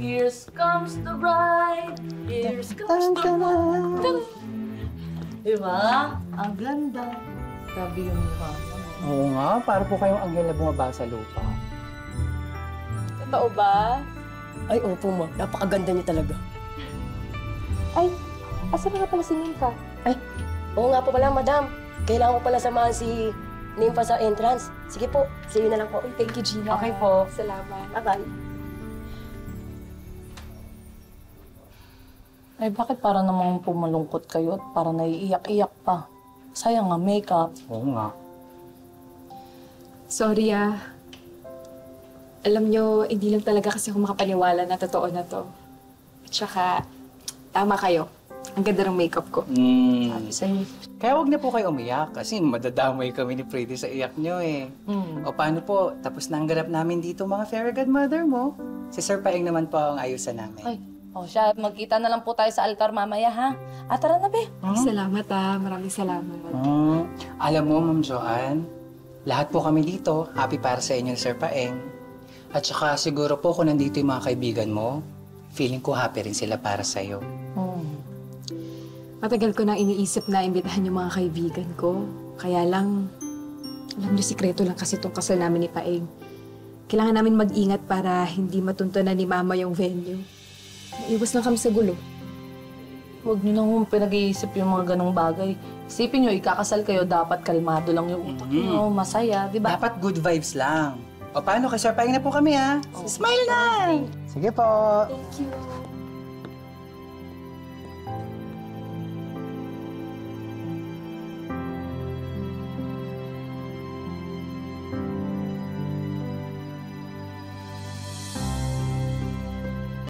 Here's comes the bride, here's comes the bride. Diba? Ang ganda. Grabe yung mukha mo. Oo nga, para po kayong anghel na bumaba sa lupa. Totoo ba? Ay, opo, ma. Napakaganda niyo talaga. Ay, asan na nga pala si Nympha? Ay, oo nga po pala, madam. Kailangan ko pala samahan si Nympha sa entrance. Sige po, see you na lang po. Thank you, Gina. Okay po. Salamat. Bye-bye. Ay, bakit para namang pumalungkot kayo at para naiiyak-iyak pa? Sayang nga, makeup. Oo nga. Sorry Alam nyo, hindi lang talaga kasi ako makapaniwala na totoo na to. At saka, tama kayo. Ang ganda ng makeup ko. Sabi sa'yo. Kaya wag na po kayo umiyak kasi madadamay kami ni Freddy sa iyak nyo eh. O paano po, tapos na ang ganap namin dito mga fairy godmother mo. Si Sir Paeng naman po ang ayusan namin. Ay, siya, magkita na lang po tayo sa altar mamaya, ha? At tara na, be. Salamat maraming salamat. Alam mo, Ma'am Joanne, lahat po kami dito, happy para sa inyo, Sir Paeng. At saka siguro po kung nandito yung mga kaibigan mo, feeling ko happy rin sila para sa'yo. Matagal ko nang iniisip na imbitahan yung mga kaibigan ko. Kaya lang, alam niyo, sikreto lang kasi itong kasal namin ni Paeng. Kailangan namin mag-ingat para hindi matuntunan ni Mama yung venue. Iwas lang kami sa gulo. Huwag niyo nang pinag-iisip yung mga ganong bagay. Isipin niyo, ikakasal kayo, dapat kalmado lang yung utak niyo, masaya, di ba? Dapat good vibes lang. O paano, kay Sir Paeng na po kami ha? Smile na! Sige po! Thank you.